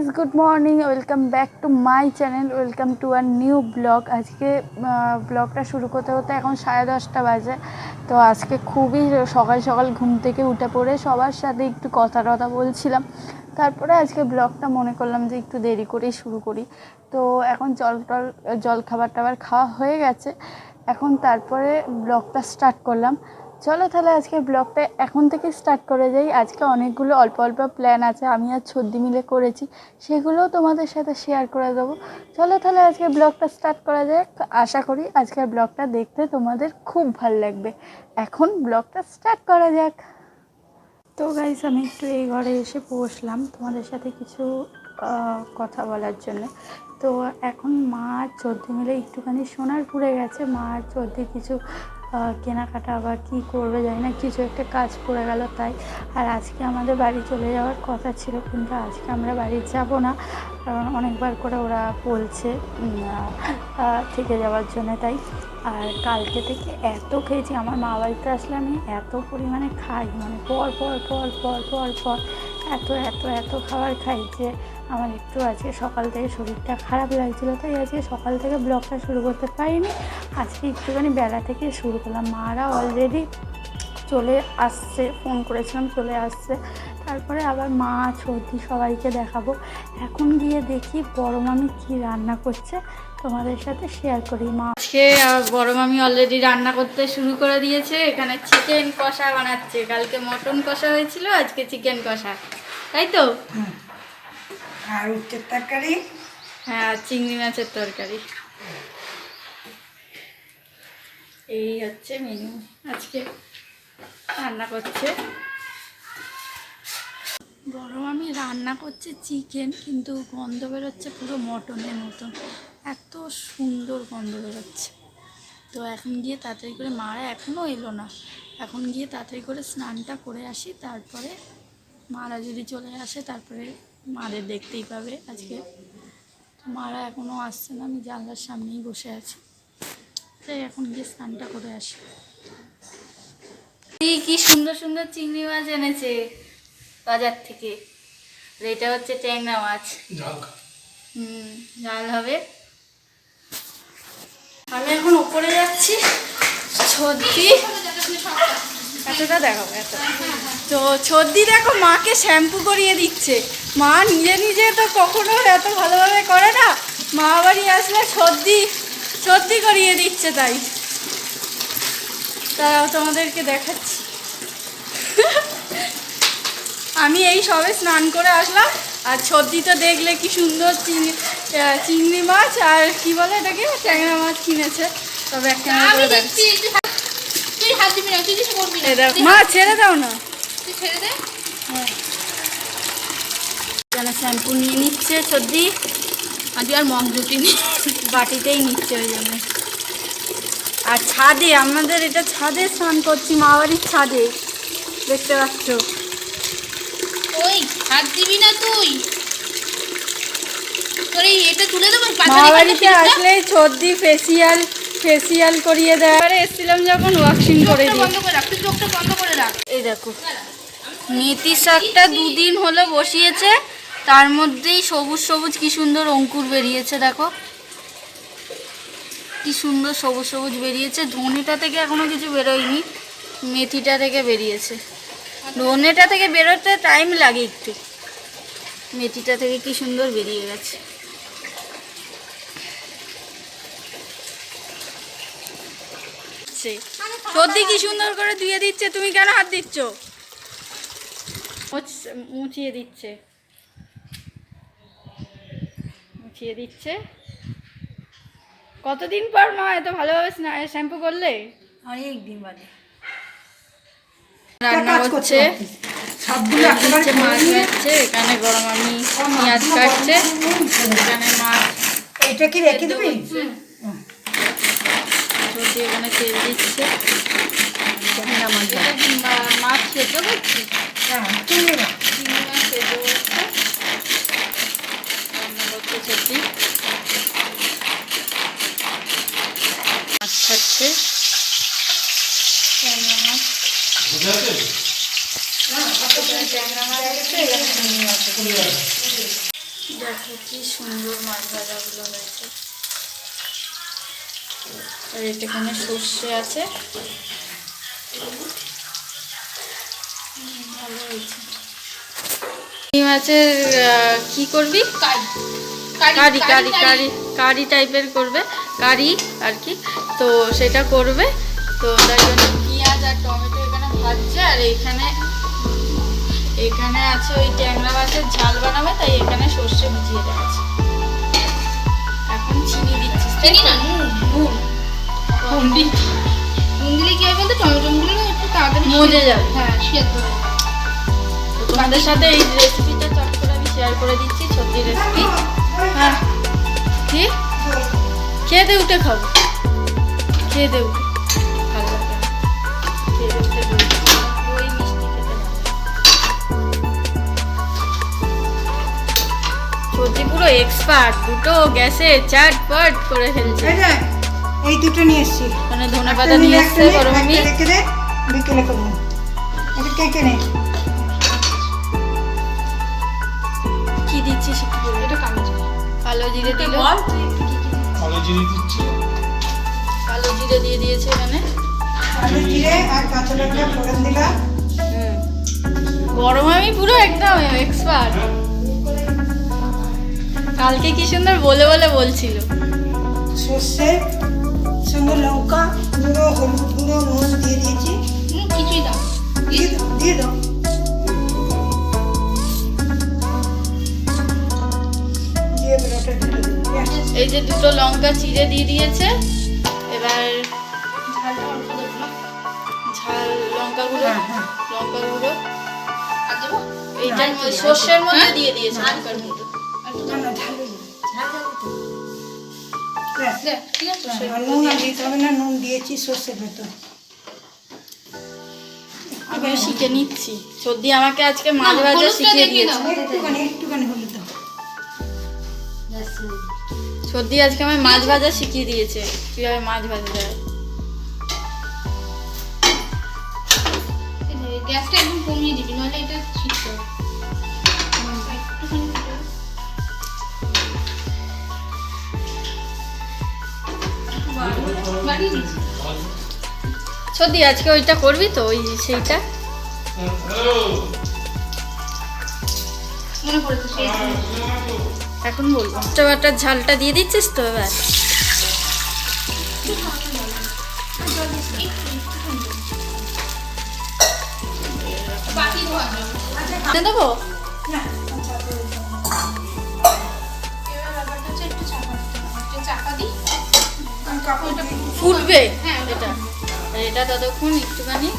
Guys, good morning. Welcome back to my channel, welcome to our new blog. আজকে ব্লগটা শুরু করতে করতে এখন 10:30 বাজে। তো আজকে খুবই সকাল সকাল ঘুম থেকে উঠে পড়ে সবার সাথে একটু কথা বলছিলাম। তারপরে আজকে ব্লগটা মনে করলাম যে একটু দেরি করেই শুরু করি। তো এখন জল খাবার খাওয়া হয়ে গেছে। এখন তারপরে ব্লগটা স্টার্ট করলাম। চলো তাহলে আজকে ব্লগটা এখন থেকে স্টার্ট করে যাই। আজকে অনেকগুলো অল্প অল্প প্ল্যান আছে, আমি আর ছদ্দি মিলে করেছি, সেগুলোও তোমাদের সাথে শেয়ার করে দেবো। চলো তাহলে আজকে ব্লগটা স্টার্ট করা যাক। আশা করি আজকের ব্লগটা দেখতে তোমাদের খুব ভালো লাগবে। এখন ব্লগটা স্টার্ট করা যাক। তো গাইস, আমি একটু এই ঘরে এসে বসলাম তোমাদের সাথে কিছু কথা বলার জন্য। তো এখন মা আর চর্দি মিলে একটুখানি সোনারপুরে গেছে। মা আর চর্দি কিছু কেনাকাটা বা কী করবে জানি না, কিছু একটা কাজ পড়ে গেল তাই। আর আজকে আমাদের বাড়ি চলে যাওয়ার কথা ছিল, কিন্তু আজকে আমরা বাড়ি যাব না, কারণ অনেকবার করে ওরা বলছে থেকে যাওয়ার জন্য, তাই। আর কালকে থেকে এত খেয়েছি, আমার মা বাড়িতে আসলে আমি এত পরিমাণে খাই, মানে পর পর পর পর পর পর এত এত এত খাবার খাই যে আমার একটু আজকে সকাল থেকে শরীরটা খারাপ লাগছিলো, তাই আজকে সকাল থেকে ব্লগটা শুরু করতে পারিনি। আজকে একটুখানি বেলা থেকে শুরু করলাম। মারা অলরেডি চলে আসছে, ফোন করেছিলাম, চলে আসছে। তারপরে আবার মা সর্দি সবাইকে দেখাবো। এখন গিয়ে দেখি বড় মামি কী রান্না করছে, তোমাদের সাথে শেয়ার করি। মা আজকে বড় মামি অলরেডি রান্না করতে শুরু করে দিয়েছে। এখানে চিকেন কষা বানাচ্ছে। কালকে মটন কষা হয়েছিল, আজকে চিকেন কষা, তাই তো? আর উচ্ছের তরকারি, হ্যাঁ, চিংড়ি মাছের তরকারি। এই হচ্ছে মেনু আজকে রান্না করছে বড় মামি। রান্না করছে চিকেন, কিন্তু গন্ধ বেরোচ্ছে পুরো মটনের মতন, এত সুন্দর গন্ধ বেরোচ্ছে। তো এখন গিয়ে তাড়াতাড়ি করে, মারা এখনও এলো না, এখন গিয়ে তাড়াতাড়ি করে স্নানটা করে আসি। তারপরে মারা যদি চলে আসে তারপরে মাদের দেখতেই পাবে আজকে। মারা এখনও আসছে না, আমি জানলার সামনেই বসে আছি, তাই এখন গিয়ে স্নানটা করে আসি। কি সুন্দর সুন্দর চিংড়ি মাছ এনেছে বাজার থেকে। এটা হচ্ছে ট্যাংরা মাছ, ঝাল হবে। আমি এখন ওপরে যাচ্ছি। ছর্দি এতটা দেখাবো, এত তো ছর্দি দেখো মাকে শ্যাম্পু করিয়ে দিচ্ছে। মা নিজে নিজে তো কখনো এত ভালোভাবে করে না, মা বাড়ি আসলে সর্দি করিয়ে দিচ্ছে, তাই তারাও তোমাদেরকে দেখাচ্ছি। আমি এই সবে স্নান করে আসলাম, আর ছর্দি তো দেখলে কি সুন্দর চিংড়ি মাছ আর কি বলে এটাকে ট্যাংরা মাছ কিনেছে। তবে একটা মা ছেড়ে দাও না, শ্যাম্পু নিয়ে নিচ্ছে ছর্দি। আজ আর মগ জুটিনি, বাটিতেই নিচ্ছে ওই জন্য। আর ছাদে, আমাদের এটা ছাদে স্নান করছি, মা বাড়ির ছাদে, দেখতে পাচ্ছ। ওই হাত দিবি না তুই, তোর এই এটা তুলে দেবো। মা বাড়িতে আসলেই ছর্দি ফেসিয়াল করিয়ে দেয়। আরে এসেছিলাম যখন ওয়াশিং করে দিই। বন্ধ করে রাখ, তুই চোখটা বন্ধ করে রাখ। এই দেখো, মেথি শাকটা 2 দিন হলো বসিয়েছে, তার মধ্যেই সবুজ সবুজ কি সুন্দর অঙ্কুর বেরিয়েছে। দেখো কি সুন্দর সবুজ সবুজ বেরিয়েছে। ধনেটা থেকে এখনো কিছু বেরোয়নি, মেথিটা থেকে বেরিয়েছে। ধনেটা থেকে বেরোতে টাইম লাগে একটু, মেথিটা থেকে কি সুন্দর বেরিয়ে গেছে। সর্দি কি সুন্দর করে ধুয়ে দিচ্ছে, তুমি কেন হাত দিচ্ছ? মুছিয়ে দিচ্ছে। কতদিন পর মা এত ভালোভাবে শ্যাম্পু করলে? অনেক দিন বাদে রান্না করছে, মাছ হচ্ছে, এখানে গরম আমি পেঁয়াজ কাটছে, এখানে মাছ এটা কি রেখে দিবি? এখানে তেল দিচ্ছে। মাছ সেদ্ধ করছি, চিংড়ি মাছ সেদ্ধ করছে, রান্না করছে সবজি, মাছ খাচ্ছে, ট্যাংরা মাছ। দেখো কি সুন্দর মাছ ভাজাগুলো হয়েছে। আর এখানে সর্ষে আছে, ভালো হয়েছে। এই মাছের কি করবি? কারি কারি কারি কারি টাইপের করবে, কারি আর কি। তো সেটা করবে, তো তাই জন্য পেঁয়াজ আর টমেটো এখানে ভাজছে। আর এখানে আছে ওই ট্যাংরা মাছের ঝাল বানাবে, তাই এখানে সর্ষে ভিজিয়ে দেওয়া আছে। এখন চিনি দিচ্ছিস? চিনি না, নুন দিলে কি হবে বলতো, টমেটো গুলো একটু তাড়াতাড়ি মজে যাবে। হ্যাঁ, সেদ্ধ হয়ে যাবে। তো তোমাদের সাথে এই রেসিপিটা চট করে আমি শেয়ার করে দিচ্ছি, সত্যি রেসিপি। হ্যাঁ, কি খেয়ে দে, উঠে খাবো, খেয়ে দে উঠে, ভালো লাগে না। খেয়ে দে উঠে, দই মিষ্টি খেতে ভালো লাগে। সত্যি পুরো এক্সপার্ট, দুটো গ্যাসে চাটপট করে ফেলছে। এই যে, এই দুটো নিয়ে এসছি। মানে ধনেপাতা নিয়ে এসছে বড় মামি। রেখে দে, বিকেলে করবো। এটা কে কেনে? কি দিচ্ছিস একটু বল। এটা কালো জিরে দিল, কালো জিরে দিচ্ছি। কালো জিরে দিয়ে দিয়েছে এখানে। আলু জিরে আর কাঁচা লঙ্কা ফোড়ন দিলাম। বড় মামি পুরো একদম এক্সপার্ট। কালকে কি সুন্দর বলে বলে বলছিল। সর্ষে সঙ্গে লঙ্কা গুঁড়ো, হলুদ গুঁড়ো, নুন দিয়ে দিয়েছি। কিছুই দাও। দিয়ে দাও। দিয়ে বেরোটা ঢেলে দেবো। এই যে দুটো লঙ্কা চিড়ে দিয়ে দিয়েছে। এবার ঝালটা অল্প দেবো না? ঝাল লঙ্কা গুঁড়ো, হ্যাঁ, হ্যাঁ। লঙ্কা গুঁড়ো আর দেবো? এইটার সর্ষের মধ্যে দিয়ে দিয়েছে লঙ্কার গুঁড়ো। না, না, ঝাল দেবো। ব্যাস। দে, ঠিক আছে? আর নুন আর দিতে হবে না, নুন দিয়েছি সর্ষের ভেতর। আমি শিখে নিচ্ছি। সর্দি আমাকে আজকে মাছ না, ভাজা হলুদটা শিখিয়ে দেখিয়ে দিয়েছে। দাও। একটুখানি হলুদ দাও। সর্দি আজকে আমার মাছ ভাজা শিখিয়ে দিয়েছে, কিভাবে মাছ ভাজা যায়। এই যে, গ্যাসটা একদম কমিয়ে দিবি, নাহলে এটা ছিটতে হবে। একটুখানি দিতে হবে। বাড়িয়ে দিচ্ছি। সর্দি আজকে ওইটা করবি তো, ওই সেইটা মনে পড়েছে সেই এখন বলবো। টমেটোর ঝালটা দিয়ে দিচ্ছিস তো এবার? বাকি ধোয়া যাবে। দেবো। এবার ব্যাপারটা হচ্ছে একটু চাপা দিতে হবে। একটু চাপা দিই। কাপড়টা ফুটবে হ্যাঁ, এটা। আর এটা ততক্ষণ একটুখানি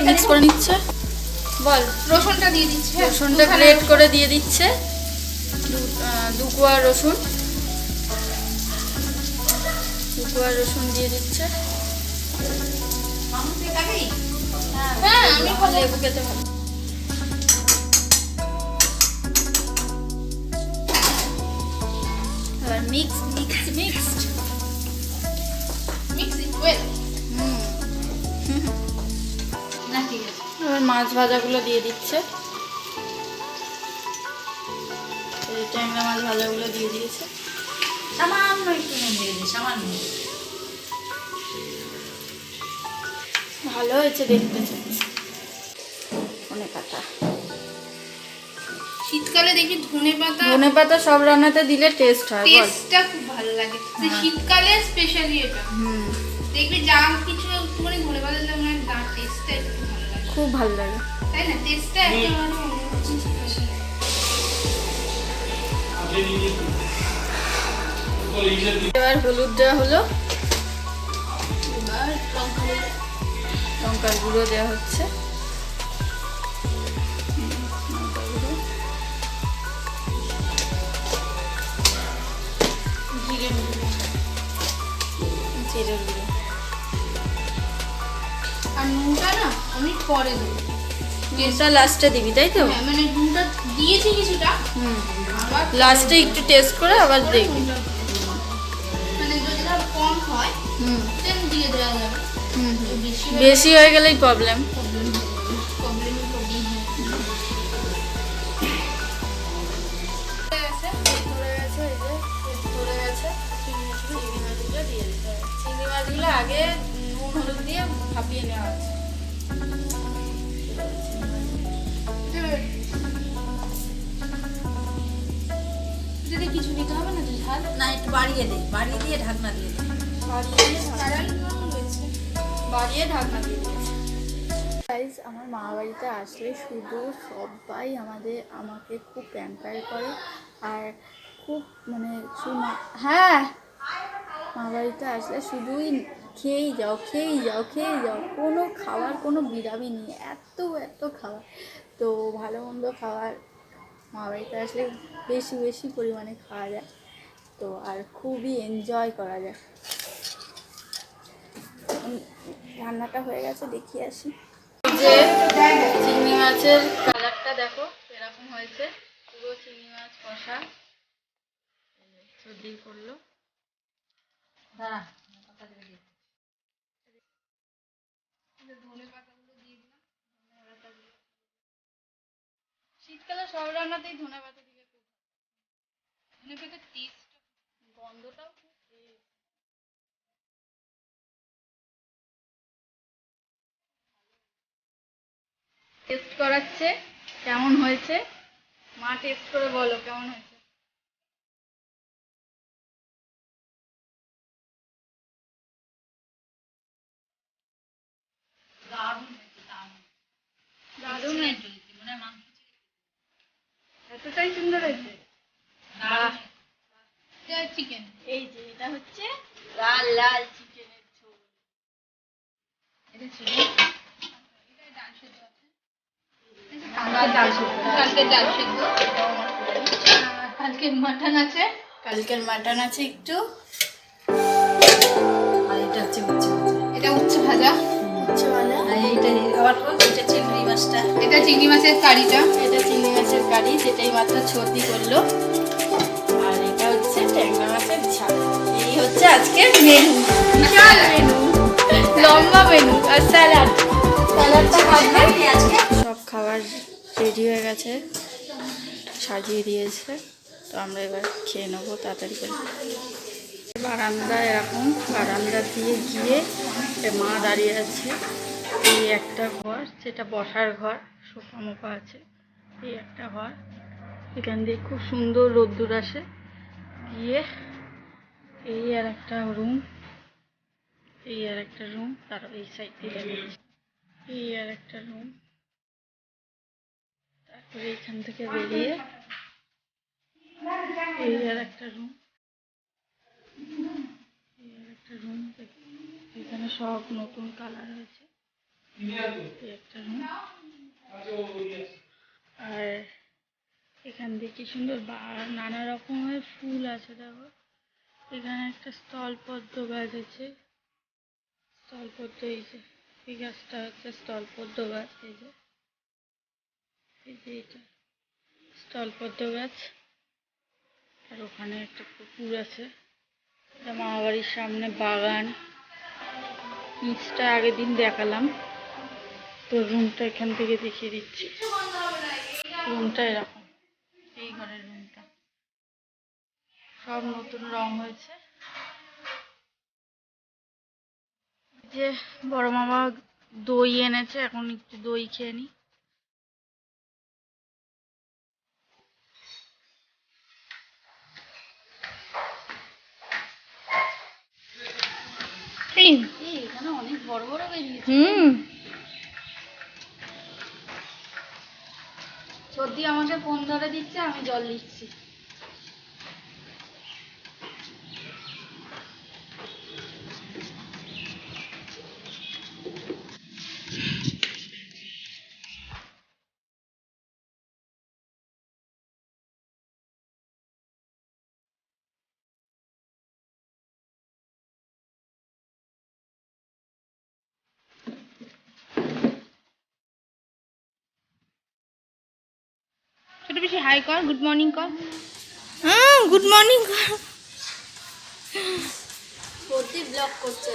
মিক্স করে নিচ্ছে। বল। রসুনটা দিয়ে দিচ্ছি। হ্যাঁ, রসুনটা দুখানা গ্রেট রসুন। করে দিয়ে দিচ্ছে, দু কোয়া রসুন, রসুন দিয়ে দিচ্ছে। হ্যাঁ, আমি লেবু খেতে ভালো। এবার মিক্স মিক্স মিক্সড। মিক্স ইট ওয়েল। না, ঠিক আছে। এবার মাছ ভাজাগুলো দিয়ে দিচ্ছে। এই ট্যাংরা মাছ ভাজাগুলো দিয়ে দিয়েছে। সামান্য একটু নুন দিয়ে দিই, সামান্য। ভালো হয়েছে দেখতে, অনেক পাতা। শীতকালে দেখি ধনেপাতা ধনেপাতা সব রান্নাতে দিলে টেস্ট হয়, বল। টেস্টটা খুব ভালো লাগে। তো শীতকালে স্পেশালি এটা দেখবি, যা কিছু একটুখানি ধনেপাতা দিলে মনে হয় তার টেস্টটা একটু ভালো লাগে, খুব ভালো লাগে। তাই না? টেস্টটা একেবারে অন্যরকম স্পেশাল। এবার হলুদ দেওয়া হলো, এবার লঙ্কার গুঁড়ো দেওয়া হচ্ছে। জিরে গুঁড়ো। আর নুনটা না আমি পরে দেবো। নুনটা লাস্টে দিবি, তাই তো? হ্যাঁ, মানে নুনটা দিয়েছি কিছুটা, আবার লাস্টে একটু টেস্ট করে আবার দেখবি। নুনটা মানে যদি ধর কম হয় হুম দেন দিয়ে দেওয়া যাবে। হুম তো বেশি বেশি হয়ে গেলেই প্রবলেম। প্রবলেম হবে। মাছগুলো আগে নুন হলুদ দিয়ে ভাপিয়ে নেওয়া আছে। যদি কিছু দিতে হবে না যে ঝাল না একটু বাড়িয়ে দে, বাড়িয়ে দিয়ে ঢাকনা দিয়ে দে। বাড়িয়ে ঢাকনা দিয়ে দিয়েছে। গাইস, আমার মা বাড়িতে আসলে শুধু সবাই আমাকে খুব প্যাম্পার করে আর খুব মানে হ্যাঁ, মা বাড়িতে আসলে শুধুই খেয়েই যাও খেয়েই যাও খেয়েই যাও, কোনো খাওয়ার কোনো বিরামই নেই, এত এত খাবার। তো ভালো মন্দ খাবার মা বাড়িতে আসলে বেশি বেশি পরিমাণে খাওয়া যায়, তো আর খুবই এনজয় করা যায়। রান্নাটা হয়ে গেছে, দেখিয়ে আসি। যে চিংড়ি মাছের কালারটা দেখো এরকম হয়েছে, পুরো চিংড়ি মাছ কষা সর্দি করলো। ধনে পাতাগুলো দিয়ে দিলাম। শীতকালে সব রান্নাতেই ধনে পাতা দিলে খুব ধনে পাতার টেস্ট গন্ধটাও খুব টেস্ট করাচ্ছে। কেমন হয়েছে মা, টেস্ট করে বলো কেমন হয়েছে। দারুণ হয়েছে, এতটাই সুন্দর হয়েছে। চিকেন এই যে এটা হচ্ছে লাল লাল চিকেনের ঝোল। এটা ছিল এটা ডাল সেদ্ধ আছে, কালকে ডাল সেদ্ধ, কালকে মাটন আছে, কালকের মাটন আছে একটু, আর এটা হচ্ছে উচ্ছে ভাজা। এটা উচ্ছে ভাজা, উচ্ছে ভাজা, আর এইটা আবার বল, এটা চিংড়ি মাছটা। এটা চিংড়ি মাছের কারিটা, এটা চিংড়ি মাছের কারি যেটাই মাত্র ছর্দি করলো, আর এটা হচ্ছে ট্যাংরা মাছের ঝাল। এই হচ্ছে আজকের মেনু, বিশাল মেনু, লম্বা মেনু। আর স্যালাডটা খাবে আজকে। সব খাবার রেডি হয়ে গেছে, সাজিয়ে দিয়েছে, তো আমরা এবার খেয়ে নেবো তাড়াতাড়ি করে। বারান্দা এরকম, বারান্দা দিয়ে গিয়ে মা দাঁড়িয়ে আছে। এই একটা ঘর, যেটা বসার ঘর, সোফা মোফা আছে, এই একটা ঘর। এখান দিয়ে খুব সুন্দর রোদ্দুর আসে। গিয়ে এই আর একটা রুম, এই আর একটা রুম, তার এই সাইড দিয়ে এই আর একটা রুম। তারপরে এখান থেকে বেরিয়ে এই আর একটা রুম, এই আর একটা রুম। এখানে সব নতুন কালার হয়েছে। এই একটা রুম, আর এখান দিয়ে কি সুন্দর নানা রকমের ফুল আছে দেখো। এখানে একটা স্থলপদ্ম গাছ আছে, স্থলপদ্ম, এই যে এই গাছটা হচ্ছে স্থলপদ্ম গাছ। এই যে এটা স্থলপদ্ম গাছ। আর ওখানে একটা পুকুর আছে, এটা মামাবাড়ির সামনে বাগান। নিচটা আগের দিন দেখালাম, তো রুমটা এখান থেকে দেখিয়ে দিচ্ছি। রুমটা এরকম, এই ঘরের রুমটা সব নতুন রং হয়েছে। যে বড় মামা দই এনেছে, এখন একটু দই খেয়ে নি। এখানে অনেক বড় বড় বেরিয়েছে। সর্দি আমাকে ফোন ধরে দিচ্ছে, আমি জল দিচ্ছি। ছোট বেশি হাই কর, গুড মর্নিং কর। Good morning. সর্দি ব্লগ করছে।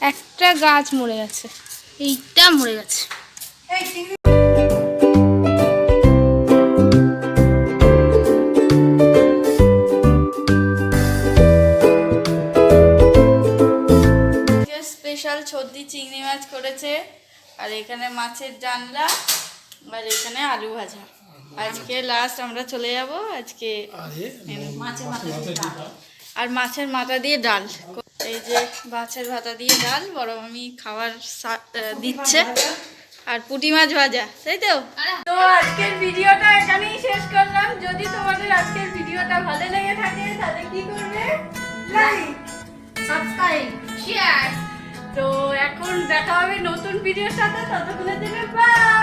একটা গাছ মরে গেছে, এইটা মরে গেছে। ডাল, সর্দি চিংড়ি মাছ করেছে, আর এখানে মাছের ডালনা, আর এখানে আলু ভাজা। আজকে লাস্ট আমরা চলে যাব আজকে। মাছের মাথা দিয়ে ডাল। আর মাছের মাথা দিয়ে ডাল, এই যে মাছের মাথা দিয়ে ডাল বড় আমি খাবার দিচ্ছে, আর পুঁটি মাছ ভাজা, তাই তো? তো আজকের ভিডিওটা এখানেই শেষ করলাম। যদি তোমাদের আজকের ভিডিওটা ভালো লেগে থাকে তাহলে কি করবে? Like, subscribe, share. তো এখন দেখা হবে নতুন ভিডিওর সাথে, ততক্ষণের জন্য বাই।